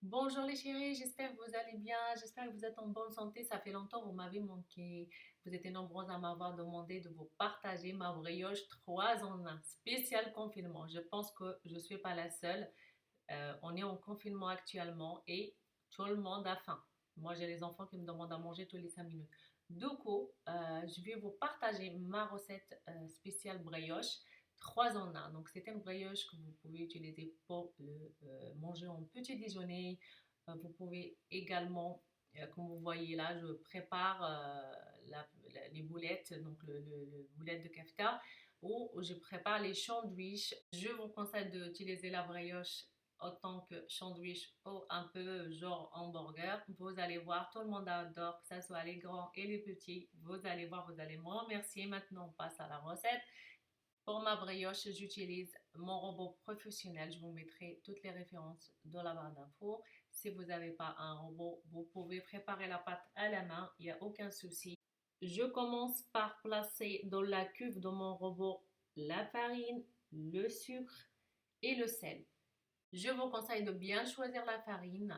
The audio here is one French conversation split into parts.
Bonjour les chéris, j'espère que vous allez bien, j'espère que vous êtes en bonne santé. Ça fait longtemps que vous m'avez manqué. Vous étiez nombreux à m'avoir demandé de vous partager ma brioche 3 en 1, spécial confinement. Je pense que je ne suis pas la seule. On est en confinement actuellement et tout le monde a faim. Moi, j'ai les enfants qui me demandent à manger tous les 5 minutes. Du coup, je vais vous partager ma recette spéciale brioche 3 en 1. Donc, c'est une brioche que vous pouvez utiliser pour le manger en petit déjeuner. Vous pouvez également, comme vous voyez là, je prépare les boulettes, donc le boulette de kefta, ou je prépare les sandwichs. Je vous conseille d'utiliser la brioche autant que sandwich ou un peu genre hamburger. Vous allez voir, tout le monde adore, que ce soit les grands et les petits. Vous allez voir, vous allez me remercier. Maintenant, on passe à la recette. Pour ma brioche, j'utilise mon robot professionnel. Je vous mettrai toutes les références dans la barre d'infos. Si vous n'avez pas un robot, vous pouvez préparer la pâte à la main. Il n'y a aucun souci. Je commence par placer dans la cuve de mon robot la farine, le sucre et le sel. Je vous conseille de bien choisir la farine.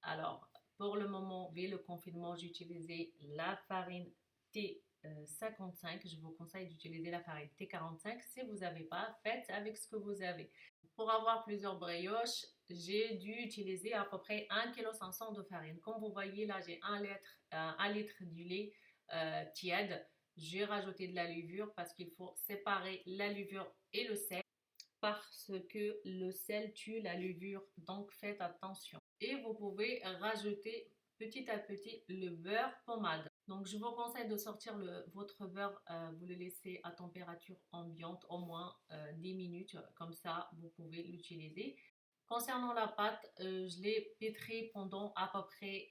Alors, pour le moment, vu le confinement, j'ai utilisé la farine T55. Je vous conseille d'utiliser la farine T45. Si vous n'avez pas, faites avec ce que vous avez. Pour avoir plusieurs brioches, j'ai dû utiliser à peu près 1,5 kg de farine. Comme vous voyez là, j'ai 1 litre du lait tiède. J'ai rajouté de la levure parce qu'il faut séparer la levure et le sel parce que le sel tue la levure, donc faites attention. Et vous pouvez rajouter petit à petit le beurre pommade. Donc je vous conseille de sortir votre beurre, vous le laissez à température ambiante au moins 10 minutes, comme ça vous pouvez l'utiliser. Concernant la pâte, je l'ai pétrie pendant à peu près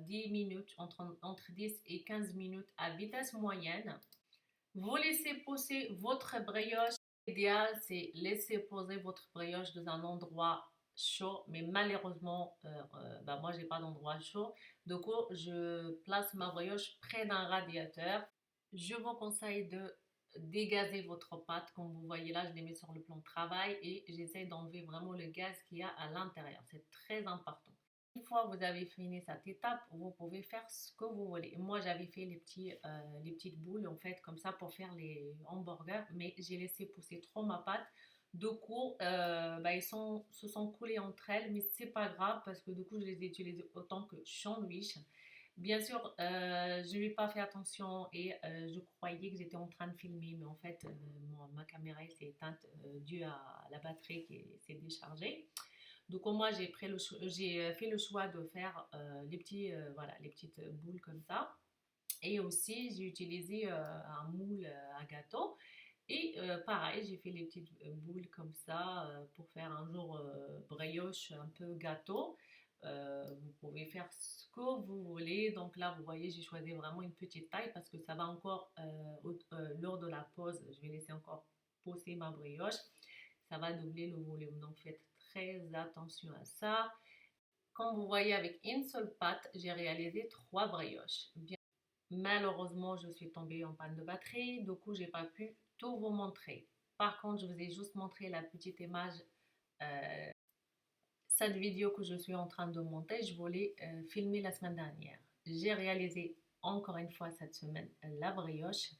10 minutes, entre 10 et 15 minutes à vitesse moyenne. Vous laissez pousser votre brioche. L'idéal, c'est laisser poser votre brioche dans un endroit chaud, mais malheureusement, bah moi, j'ai pas d'endroit chaud. Du coup, je place ma brioche près d'un radiateur. Je vous conseille de dégazer votre pâte. Comme vous voyez là, je l'ai mis sur le plan de travail et j'essaie d'enlever vraiment le gaz qu'il y a à l'intérieur. C'est très important. Une fois que vous avez fini cette étape, vous pouvez faire ce que vous voulez. Moi, j'avais fait les petites boules en fait comme ça pour faire les hamburgers, mais j'ai laissé pousser trop ma pâte. Du coup, bah, se sont coulés entre elles, mais c'est pas grave parce que du coup, je les ai utilisés autant que sandwich. Bien sûr, je n'ai pas fait attention et je croyais que j'étais en train de filmer, mais en fait, ma caméra s'est éteinte due à la batterie qui s'est déchargée. Donc moi j'ai fait le choix de faire voilà, les petites boules comme ça. Et aussi j'ai utilisé un moule à gâteau. Et pareil, j'ai fait les petites boules comme ça pour faire un jour brioche un peu gâteau. Vous pouvez faire ce que vous voulez. Donc là, vous voyez, j'ai choisi vraiment une petite taille parce que ça va encore, lors de la pause, je vais laisser encore poser ma brioche. Ça va doubler le volume. Donc faites très attention à ça. Comme vous voyez, avec une seule pâte, j'ai réalisé 3 brioches. Bien, malheureusement, je suis tombée en panne de batterie. Du coup, j'ai pas pu tout vous montrer. Par contre, je vous ai juste montré la petite image, euh, cette vidéo que je suis en train de monter. Je voulais filmer la semaine dernière. J'ai réalisé encore une fois cette semaine la brioche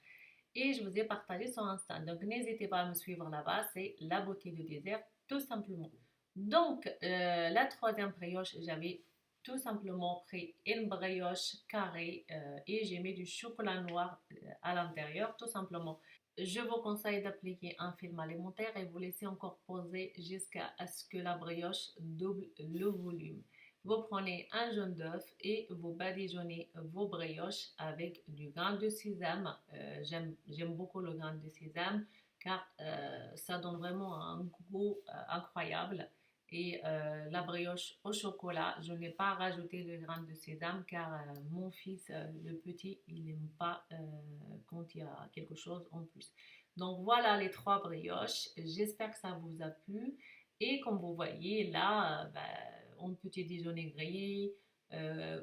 et je vous ai partagé sur Insta. Donc, n'hésitez pas à me suivre là-bas. C'est la beauté du désert, tout simplement. Donc, la troisième brioche, j'avais tout simplement pris une brioche carrée et j'ai mis du chocolat noir à l'intérieur, tout simplement. Je vous conseille d'appliquer un film alimentaire et vous laisser encore poser jusqu'à ce que la brioche double le volume. Vous prenez un jaune d'œuf et vous badigeonnez vos brioches avec du grain de sésame. J'aime beaucoup le grain de sésame car ça donne vraiment un goût incroyable. Et la brioche au chocolat, je n'ai pas rajouté le grain de sésame car mon fils, le petit, il n'aime pas quand il y a quelque chose en plus. Donc voilà les 3 brioches. J'espère que ça vous a plu. Et comme vous voyez là, en petit déjeuner grillé,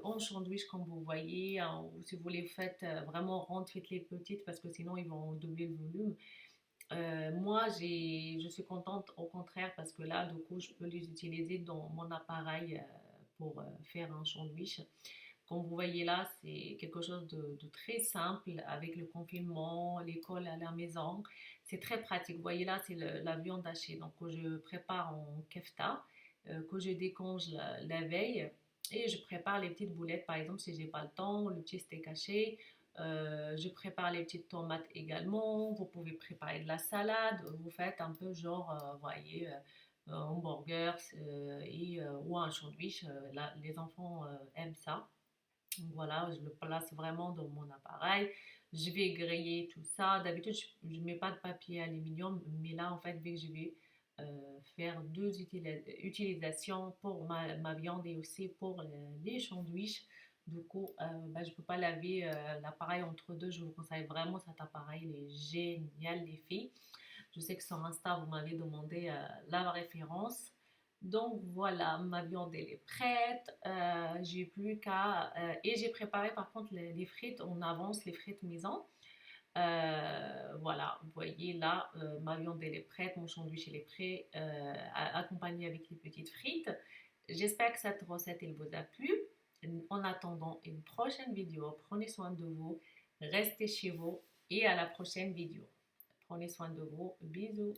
en sandwich comme vous voyez, hein, ou si vous les faites vraiment rondes, faites les petites parce que sinon ils vont doubler le volume. Moi, je suis contente au contraire parce que là, du coup, je peux les utiliser dans mon appareil pour faire un sandwich. Comme vous voyez là, c'est quelque chose de très simple avec le confinement, l'école à la maison. C'est très pratique. Vous voyez là, c'est la viande hachée. Donc, que je prépare en kefta, que je déconge la veille. Et je prépare les petites boulettes, par exemple, si j'ai pas le temps, le petit steak haché. Je prépare les petites tomates également. Vous pouvez préparer de la salade. Vous faites un peu genre, vous voyez, hamburger ou un sandwich. Là, les enfants aiment ça. Donc voilà, je le place vraiment dans mon appareil. Je vais griller tout ça. D'habitude, je ne mets pas de papier aluminium, mais là, en fait, vu que je vais faire deux utilisations pour ma viande et aussi pour les sandwichs, du coup, bah, je ne peux pas laver l'appareil entre deux. Je vous conseille vraiment cet appareil, il est génial, les filles. Je sais que sur Insta, vous m'avez demandé la référence. Donc voilà, ma viande elle est prête. J'ai plus qu'à et j'ai préparé par contre les frites en avance, les frites maison. Voilà, vous voyez là, ma viande elle est prête, mon sandwich il est prêt, accompagné avec les petites frites. J'espère que cette recette elle vous a plu. En attendant une prochaine vidéo, prenez soin de vous, restez chez vous et à la prochaine vidéo. Prenez soin de vous. Bisous.